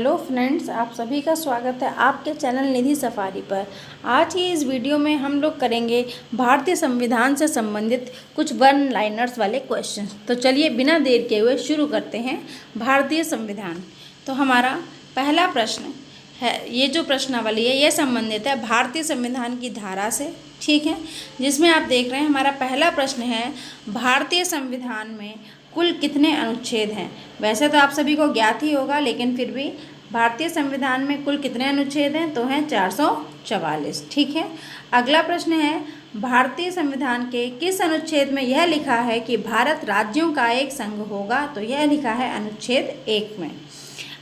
Hello friends, आप सभी का स्वागत है आपके चैनल निधि सफारी पर। आज की इस वीडियो में हम लोग करेंगे भारतीय संविधान से संबंधित कुछ वन लाइनर्स वाले क्वेश्चन। तो चलिए बिना देर किए हुए शुरू करते हैं। भारतीय संविधान, तो हमारा पहला प्रश्न है, ये जो प्रश्नावली है ये संबंधित है भारतीय संविधान की धारा से, ठीक है, जिसमें आप देख रहे हैं हमारा पहला प्रश्न है, भारतीय संविधान में कुल कितने अनुच्छेद हैं। वैसे तो आप सभी को ज्ञात ही होगा, लेकिन फिर भी भारतीय संविधान में कुल कितने अनुच्छेद हैं, तो हैं 444, ठीक है। अगला प्रश्न है, भारतीय संविधान के किस अनुच्छेद में यह लिखा है कि भारत राज्यों का एक संघ होगा, तो यह लिखा है अनुच्छेद 1 में।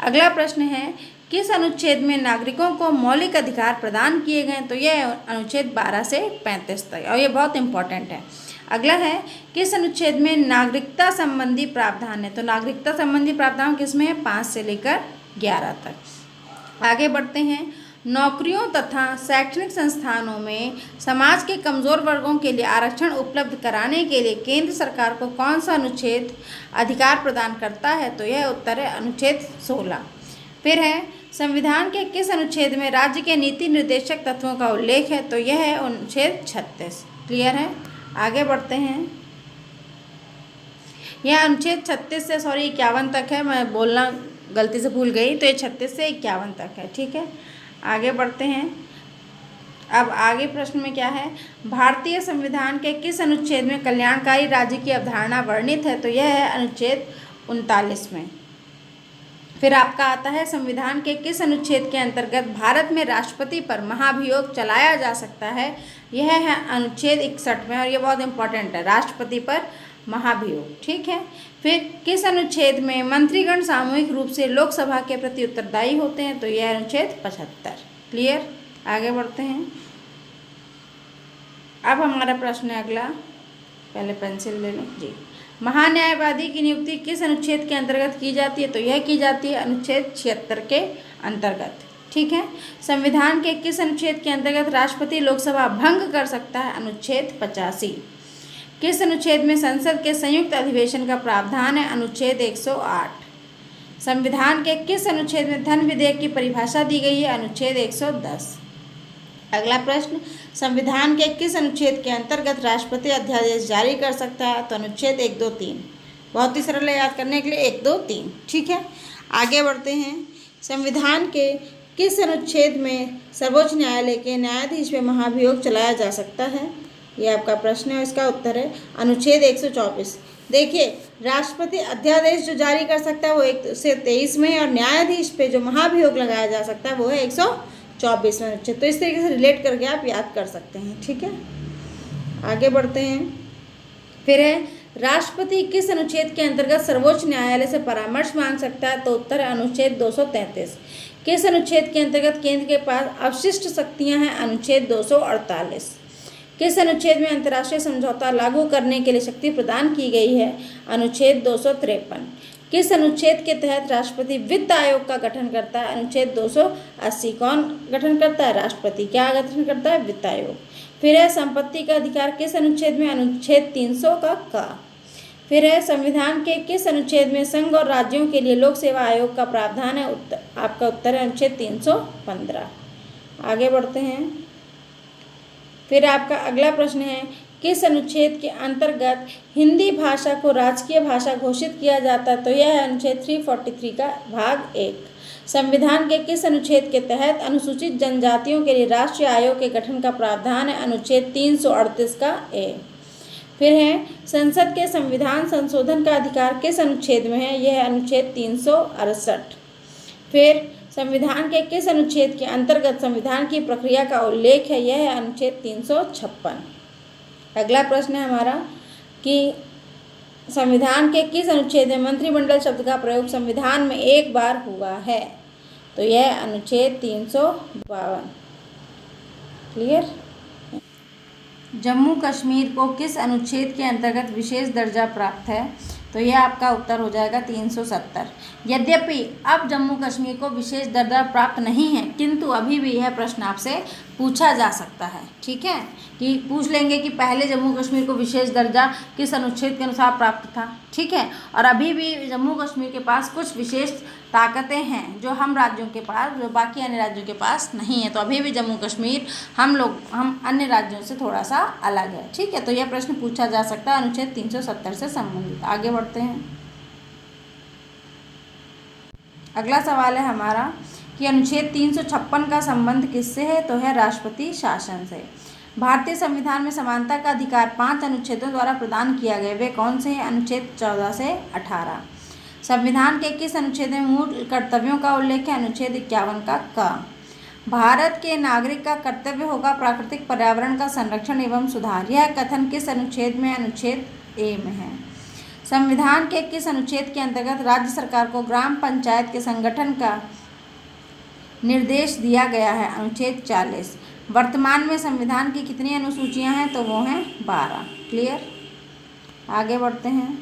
अगला प्रश्न है, किस अनुच्छेद में नागरिकों को मौलिक अधिकार प्रदान किए गए, तो यह अनुच्छेद 12 से 35 तक, और ये बहुत इंपॉर्टेंट है। अगला है, किस अनुच्छेद में नागरिकता संबंधी प्रावधान है, तो नागरिकता संबंधी प्रावधान किसमें है, 5 से लेकर 11 तक। आगे बढ़ते हैं, नौकरियों तथा शैक्षणिक संस्थानों में समाज के कमज़ोर वर्गों के लिए आरक्षण उपलब्ध कराने के लिए केंद्र सरकार को कौन सा अनुच्छेद अधिकार प्रदान करता है, तो यह उत्तर है अनुच्छेद 16। फिर है, संविधान के किस अनुच्छेद में राज्य के नीति निर्देशक तत्वों का उल्लेख है, तो यह है अनुच्छेद 36। क्लियर है। आगे बढ़ते हैं, यह अनुच्छेद 36 से 51 तक है, मैं बोलना गलती से भूल गई, तो ये 36 से 51 तक है, ठीक है। आगे बढ़ते हैं, अब आगे प्रश्न में क्या है, भारतीय संविधान के किस अनुच्छेद में कल्याणकारी राज्य की अवधारणा वर्णित है, तो यह है अनुच्छेद 39 में। फिर आपका आता है, संविधान के किस अनुच्छेद के अंतर्गत भारत में राष्ट्रपति पर महाभियोग चलाया जा सकता है, यह है अनुच्छेद 61 में, और ये बहुत इंपॉर्टेंट है, राष्ट्रपति पर महाभियोग, ठीक है। फिर किस अनुच्छेद में मंत्रीगण सामूहिक रूप से लोकसभा के प्रति उत्तरदायी होते हैं, तो यह अनुच्छेद 75। क्लियर। आगे बढ़ते हैं, अब हमारा प्रश्न है अगला, पहले पेंसिल ले लें जी। महान्यायवादी की नियुक्ति किस अनुच्छेद के अंतर्गत की जाती है, तो यह की जाती है अनुच्छेद 76 के अंतर्गत, ठीक है। संविधान के किस अनुच्छेद के अंतर्गत राष्ट्रपति लोकसभा भंग कर सकता है, अनुच्छेद 85। किस अनुच्छेद में संसद के संयुक्त अधिवेशन का प्रावधान है, अनुच्छेद 108। संविधान के किस अनुच्छेद में धन विधेयक की परिभाषा दी गई है, अनुच्छेद 110। अगला प्रश्न, संविधान के किस अनुच्छेद के अंतर्गत राष्ट्रपति अध्यादेश जारी कर सकता है, तो अनुच्छेद 1, 2, 3। बहुत ही सरल है याद करने के लिए, 1, 2, 3, ठीक है। आगे बढ़ते हैं, संविधान के किस अनुच्छेद में सर्वोच्च न्यायालय के न्यायाधीश पे महाभियोग चलाया जा सकता है, ये आपका प्रश्न है, इसका उत्तर है अनुच्छेद 124। देखिए, राष्ट्रपति अध्यादेश जो जारी कर सकता है वो 1 से 23 में है, और न्यायाधीश पे जो महाभियोग लगाया जा सकता है वो है 124 में अनुच्छेद। तो इस तरीके से रिलेट करके आप याद कर सकते हैं, ठीक है। आगे बढ़ते हैं, फिर है, राष्ट्रपति किस अनुच्छेद के अंतर्गत सर्वोच्च न्यायालय से परामर्श मांग सकता है, तो उत्तर है अनुच्छेद 233। किस अनुच्छेद के अंतर्गत केंद्र के पास अवशिष्ट शक्तियां हैं, अनुच्छेद 248। किस अनुच्छेद में अंतर्राष्ट्रीय समझौता लागू करने के लिए शक्ति प्रदान की गई है, अनुच्छेद 253। किस अनुच्छेद के तहत राष्ट्रपति वित्त आयोग का गठन करता है, अनुच्छेद 280। कौन गठन करता है, राष्ट्रपति। क्या गठन करता है, वित्त आयोग। फिर है, संपत्ति का अधिकार किस अनुच्छेद में, अनुच्छेद 300 का। फिर है, संविधान के किस अनुच्छेद में संघ और राज्यों के लिए लोक सेवा आयोग का प्रावधान है, आपका उत्तर है अनुच्छेद 315। आगे बढ़ते हैं, फिर आपका अगला प्रश्न है, किस अनुच्छेद के अंतर्गत हिंदी भाषा को राजकीय भाषा घोषित किया जाता है, तो यह है अनुच्छेद 343 का भाग 1। संविधान के किस अनुच्छेद के तहत अनुसूचित जनजातियों के लिए राष्ट्रीय आयोग के गठन का प्रावधान है, अनुच्छेद 338 का ए। फिर है, संसद के संविधान संशोधन का अधिकार किस अनुच्छेद में है, यह है अनुच्छेद 368। फिर संविधान के किस अनुच्छेद के अंतर्गत संविधान की प्रक्रिया का उल्लेख है, यह है अनुच्छेद 356। अगला प्रश्न है हमारा कि संविधान के किस अनुच्छेद में मंत्रिमंडल शब्द का प्रयोग संविधान में एक बार हुआ है, तो यह अनुच्छेद 352। क्लियर। जम्मू कश्मीर को किस अनुच्छेद के अंतर्गत विशेष दर्जा प्राप्त है, तो यह आपका उत्तर हो जाएगा 370। यद्यपि अब जम्मू कश्मीर को विशेष दर्जा प्राप्त नहीं है, किंतु अभी भी यह प्रश्न आपसे पूछा जा सकता है, ठीक है, कि पूछ लेंगे कि पहले जम्मू कश्मीर को विशेष दर्जा किस अनुच्छेद के अनुसार प्राप्त था, ठीक है, और अभी भी जम्मू कश्मीर के पास कुछ विशेष ताकतें हैं जो हम राज्यों के पास, जो बाकी अन्य राज्यों के पास नहीं है। तो अभी भी जम्मू कश्मीर हम अन्य राज्यों से थोड़ा सा अलग है। ठीक है, तो यह प्रश्न पूछा जा सकता है अनुच्छेद 370 से संबंधित। आगे बढ़ते हैं। अगला सवाल है हमारा कि अनुच्छेद 356 का संबंध किससे है? तो है राष्ट्रपति शासन से। भारतीय संविधान में समानता का अधिकार 5 अनुच्छेदों द्वारा प्रदान किया गया। वे कौन से हैं? अनुच्छेद 14 से 18। संविधान के किस अनुच्छेद में मूल कर्तव्यों का उल्लेख है? अनुच्छेद 51 का क। भारत के नागरिक का कर्तव्य होगा प्राकृतिक पर्यावरण का संरक्षण एवं सुधार। यह कथन किस अनुच्छेद में? अनुच्छेद ए में है। संविधान के किस अनुच्छेद के अंतर्गत राज्य सरकार को ग्राम पंचायत के संगठन का निर्देश दिया गया है? अनुच्छेद 40। वर्तमान में संविधान की कितनी अनुसूचियां हैं? तो वो हैं 12। क्लियर। आगे बढ़ते हैं।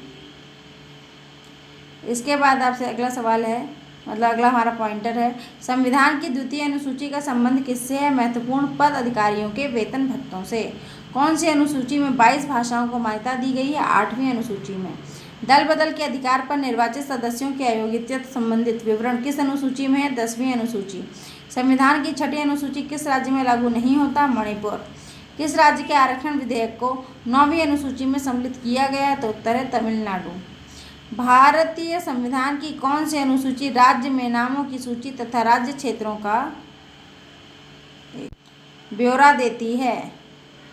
इसके बाद आपसे अगला सवाल है, मतलब अगला हमारा पॉइंटर है, संविधान की द्वितीय अनुसूची का संबंध किससे है? महत्वपूर्ण पद अधिकारियों के वेतन भत्तों से। कौन सी अनुसूची में 22 भाषाओं को मान्यता दी गई है? 8वीं अनुसूची में। दल बदल के अधिकार पर निर्वाचित सदस्यों की अयोग्यता संबंधित विवरण किस अनुसूची में है? 10वीं अनुसूची। संविधान की 6ठी अनुसूची किस राज्य में लागू नहीं होता? मणिपुर। किस राज्य के आरक्षण विधेयक को 9वीं अनुसूची में सम्मिलित किया गया है? तो उत्तर है तमिलनाडु। भारतीय संविधान की कौन सी अनुसूची राज्य में नामों की सूची तथा राज्य क्षेत्रों का ब्यौरा देती है?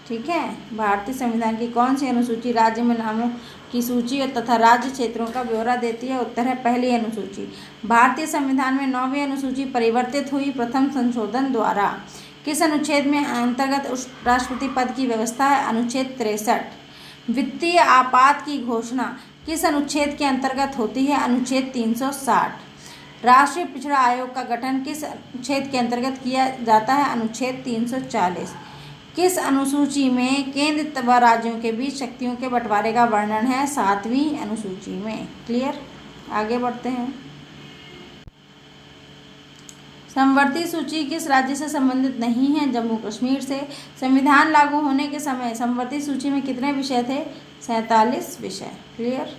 ठीक है, भारतीय संविधान की कौन सी अनुसूची राज्य में नामों की सूची और तथा राज्य क्षेत्रों का ब्यौरा देती है? उत्तर है पहली अनुसूची। भारतीय संविधान में 9वीं अनुसूची परिवर्तित हुई प्रथम संशोधन द्वारा। किस अनुच्छेद में अंतर्गत राष्ट्रपति पद की व्यवस्था है? अनुच्छेद 63। वित्तीय आपात की घोषणा किस अनुच्छेद के अंतर्गत होती है? अनुच्छेद 360। राष्ट्रीय पिछड़ा आयोग का गठन किस अनुच्छेद के अंतर्गत किया जाता है? अनुच्छेद 340। किस अनुसूची में केंद्र व राज्यों के बीच शक्तियों के बंटवारे का वर्णन है? 7वीं अनुसूची में। क्लियर। आगे बढ़ते हैं। समवर्ती सूची किस राज्य से संबंधित नहीं है? जम्मू कश्मीर से। संविधान लागू होने के समय समवर्ती सूची में कितने विषय थे? 47 विषय। क्लियर।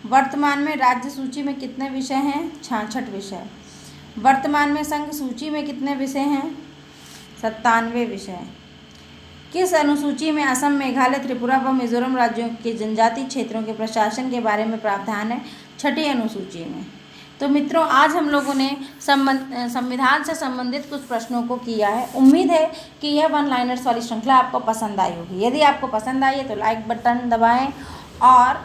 वर्तमान में राज्य सूची में कितने विषय हैं? 66 विषय। वर्तमान में संघ सूची में कितने विषय हैं? 97 विषय। किस अनुसूची में असम, मेघालय, त्रिपुरा व मिजोरम राज्यों के जनजातीय क्षेत्रों के प्रशासन के बारे में प्रावधान है? 6ठी अनुसूची में। तो मित्रों, आज हम लोगों ने संविधान से संबंधित कुछ प्रश्नों को किया है। उम्मीद है कि यह वन लाइनर्स वाली श्रृंखला आपको पसंद आई होगी। यदि आपको पसंद आई है तो लाइक बटन दबाएं और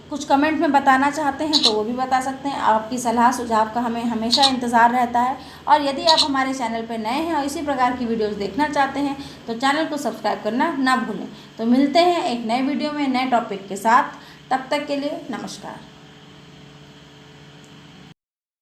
कुछ कमेंट में बताना चाहते हैं तो वो भी बता सकते हैं। आपकी सलाह सुझाव का हमें हमेशा इंतज़ार रहता है। और यदि आप हमारे चैनल पर नए हैं और इसी प्रकार की वीडियोज़ देखना चाहते हैं तो चैनल को सब्सक्राइब करना ना भूलें। तो मिलते हैं एक नए वीडियो में नए टॉपिक के साथ। तब तक के लिए नमस्कार।